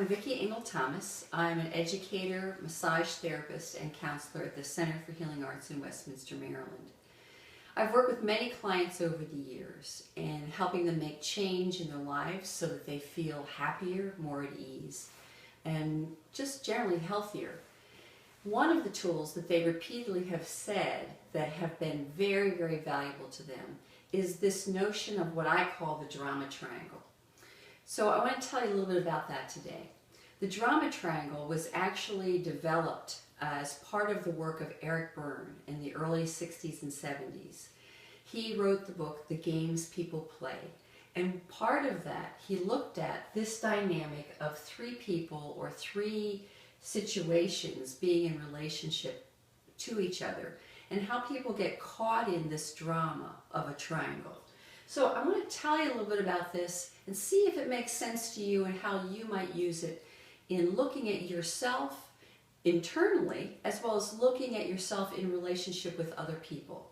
I'm Vickii Engel. I'm an educator, massage therapist, and counselor at the Center for Healing Arts in Westminster, Maryland. I've worked with many clients over the years in helping them make change in their lives so that they feel happier, more at ease, and just generally healthier. One of the tools that they repeatedly have said that have been very, very valuable to them is this notion of what I call the drama triangle. So I want to tell you a little bit about that today. The drama triangle was actually developed as part of the work of Eric Berne in the early 60s and 70s. He wrote the book, The Games People Play. And part of that, he looked at this dynamic of three people or three situations being in relationship to each other and how people get caught in this drama of a triangle. So I want to tell you a little bit about this and see if it makes sense to you and how you might use it in looking at yourself internally as well as looking at yourself in relationship with other people.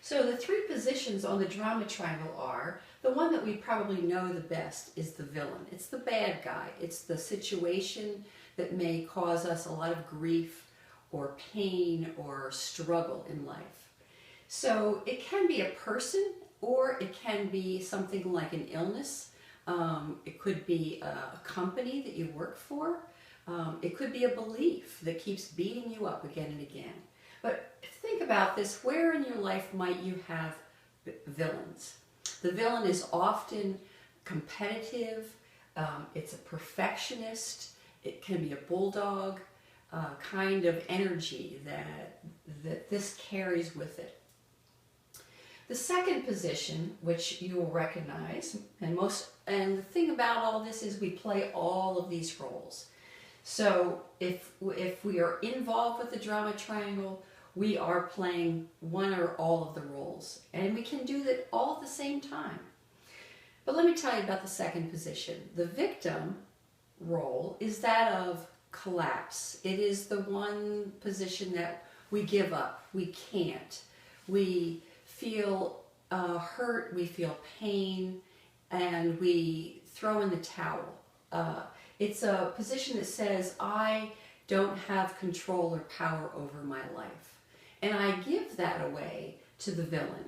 So the three positions on the drama triangle are, the one that we probably know the best is the villain. It's the bad guy. It's the situation that may cause us a lot of grief or pain or struggle in life. So it can be a person, or it can be something like an illness. It could be a company that you work for. It could be a belief that keeps beating you up again and again. But think about this. Where in your life might you have villains? The villain is often competitive. It's a perfectionist. It can be a bulldog kind of energy that this carries with it. The second position, which you will recognize, and the thing about all this is we play all of these roles. So if we are involved with the drama triangle, we are playing one or all of the roles, and we can do that all at the same time. But let me tell you about the second position. The victim role is that of collapse. It is the one position that we give up, we can't, we feel hurt, we feel pain, and we throw in the towel. It's a position that says, I don't have control or power over my life. And I give that away to the villain.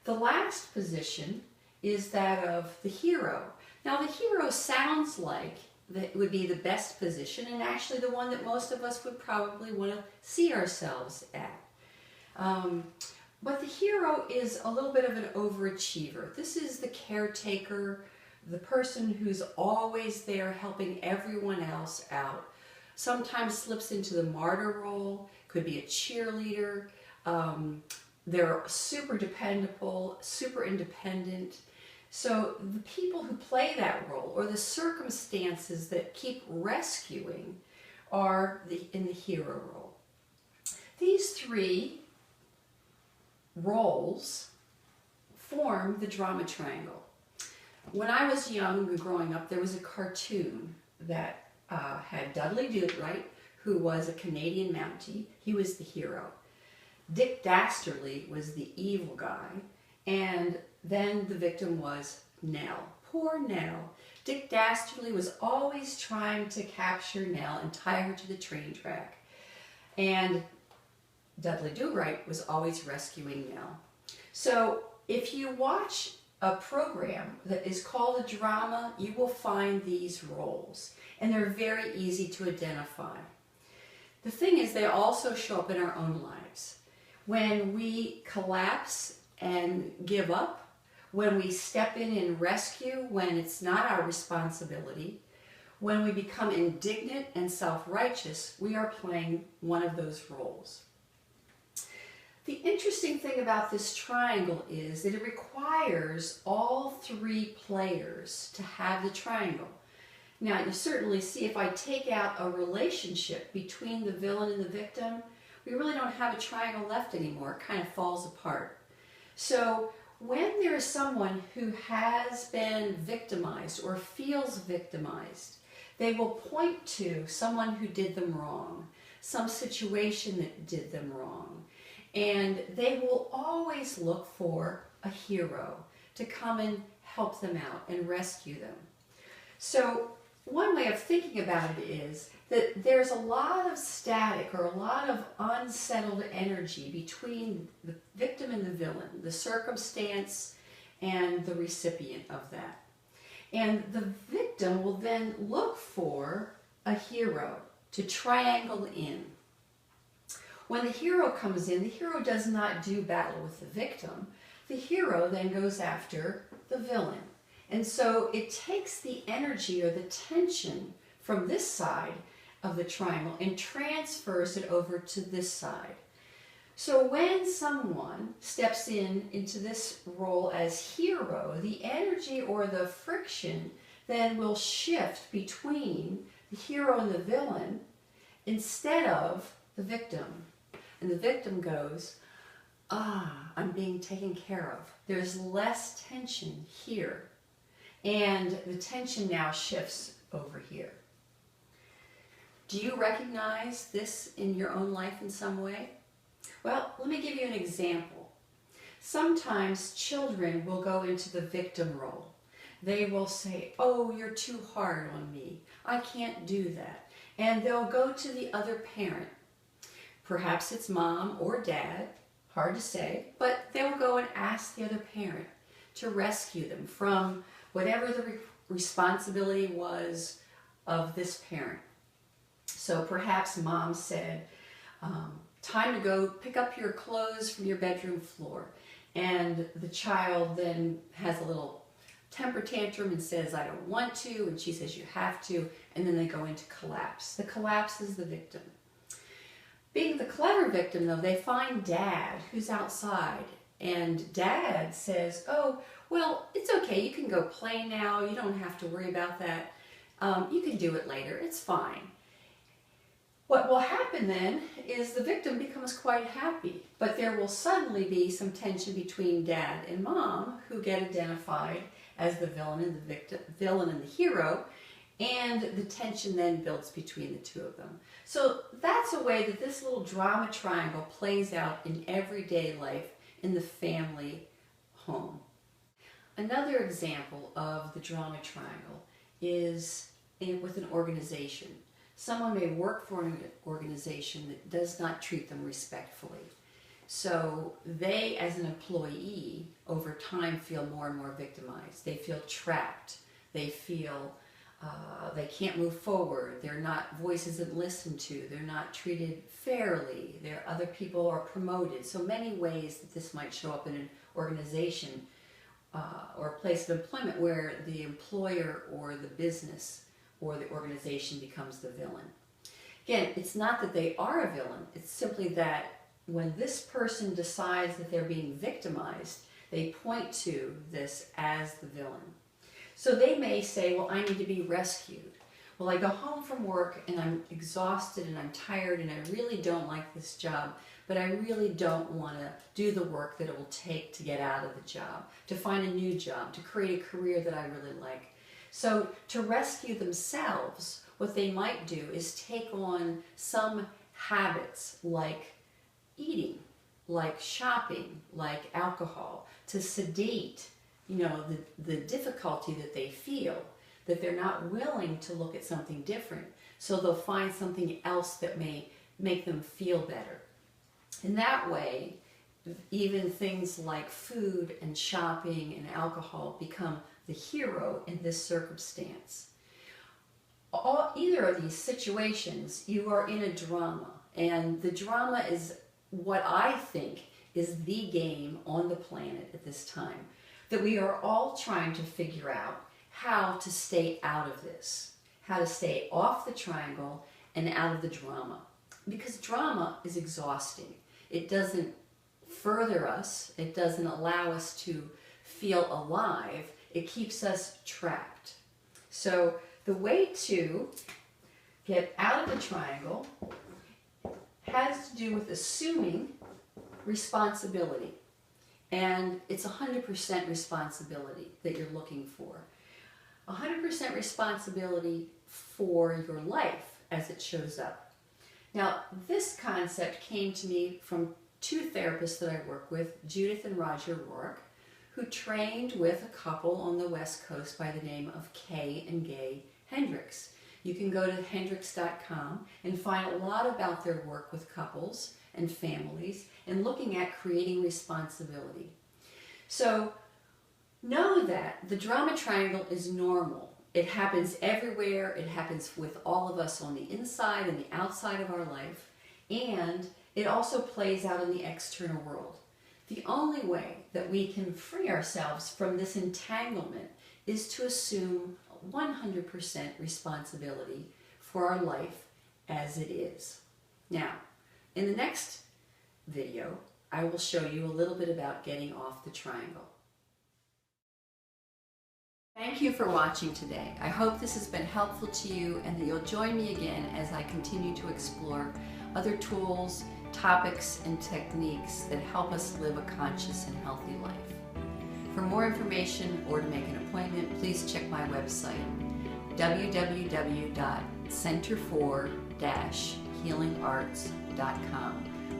The last position is that of the hero. Now the hero sounds like that would be the best position, and actually the one that most of us would probably want to see ourselves at. But the hero is a little bit of an overachiever. This is the caretaker, the person who's always there helping everyone else out. Sometimes slips into the martyr role, could be a cheerleader. They're super dependable, super independent. So the people who play that role, or the circumstances that keep rescuing, are in the hero role. These three roles form the drama triangle. When I was young and growing up, there was a cartoon that had Dudley Do-Right, who was a Canadian Mountie. He was the hero. Dick Dastardly was the evil guy, and then the victim was Nell. Poor Nell. Dick Dastardly was always trying to capture Nell and tie her to the train track. And Dudley Do-Right was always rescuing Nell. So if you watch a program that is called a drama, you will find these roles. And they're very easy to identify. The thing is, they also show up in our own lives. When we collapse and give up, when we step in and rescue when it's not our responsibility, when we become indignant and self-righteous, we are playing one of those roles. The interesting thing about this triangle is that it requires all three players to have the triangle. Now, you certainly see if I take out a relationship between the villain and the victim, we really don't have a triangle left anymore. It kind of falls apart. So when there is someone who has been victimized or feels victimized, they will point to someone who did them wrong, some situation that did them wrong. And they will always look for a hero to come and help them out and rescue them. So one way of thinking about it is that there's a lot of static or a lot of unsettled energy between the victim and the villain, the circumstance and the recipient of that. And the victim will then look for a hero to triangle in. When the hero comes in, the hero does not do battle with the victim. The hero then goes after the villain. And so it takes the energy or the tension from this side of the triangle and transfers it over to this side. So when someone steps into this role as hero, the energy or the friction then will shift between the hero and the villain instead of the victim. And the victim goes, I'm being taken care of. There's less tension here. And the tension now shifts over here. Do you recognize this in your own life in some way? Well, let me give you an example. Sometimes children will go into the victim role. They will say, oh, you're too hard on me. I can't do that. And they'll go to the other parent. Perhaps it's mom or dad, hard to say, but they'll go and ask the other parent to rescue them from whatever the responsibility was of this parent. So perhaps mom said, time to go pick up your clothes from your bedroom floor. And the child then has a little temper tantrum and says, I don't want to, and she says, you have to, and then they go into collapse. The collapse is the victim. Being the clever victim, though, they find dad who's outside, and dad says, oh, well, it's okay, you can go play now, you don't have to worry about that, you can do it later, it's fine. What will happen then is the victim becomes quite happy, but there will suddenly be some tension between dad and mom, who get identified as the villain and the villain and the hero, and the tension then builds between the two of them. So that's a way that this little drama triangle plays out in everyday life in the family home. Another example of the drama triangle is with an organization. Someone may work for an organization that does not treat them respectfully. So they, as an employee, over time feel more and more victimized. They feel trapped. They feel they can't move forward. Their voice isn't listened to. They're not treated fairly. Other people are promoted. So many ways that this might show up in an organization or a place of employment where the employer or the business or the organization becomes the villain. Again, it's not that they are a villain. It's simply that when this person decides that they're being victimized, they point to this as the villain. So they may say, well, I need to be rescued. Well, I go home from work and I'm exhausted and I'm tired and I really don't like this job, but I really don't want to do the work that it will take to get out of the job, to find a new job, to create a career that I really like. So to rescue themselves, what they might do is take on some habits like eating, like shopping, like alcohol, to sedate the difficulty that they feel, that they're not willing to look at something different. So they'll find something else that may make them feel better. In that way, even things like food and shopping and alcohol become the hero in this circumstance. Either of these situations, you are in a drama, and the drama is what I think is the game on the planet at this time, that we are all trying to figure out how to stay out of this, how to stay off the triangle and out of the drama. Because drama is exhausting. It doesn't further us. It doesn't allow us to feel alive. It keeps us trapped. So the way to get out of the triangle has to do with assuming responsibility. And it's 100% responsibility that you're looking for. 100% responsibility for your life as it shows up. Now, this concept came to me from two therapists that I work with, Judith and Roger Rourke, who trained with a couple on the West Coast by the name of Kay and Gay Hendricks. You can go to hendricks.com and find a lot about their work with couples and families and looking at creating responsibility. So know that the drama triangle is normal. It happens everywhere. It happens with all of us on the inside and the outside of our life. And it also plays out in the external world. The only way that we can free ourselves from this entanglement is to assume 100% responsibility for our life as it is. Now, in the next video, I will show you a little bit about getting off the triangle. Thank you for watching today. I hope this has been helpful to you and that you'll join me again as I continue to explore other tools, topics, and techniques that help us live a conscious and healthy life. For more information or to make an appointment, please check my website, www.centerfor-healingarts.com,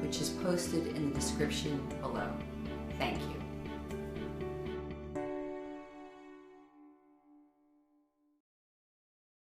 which is posted in the description below. Thank you.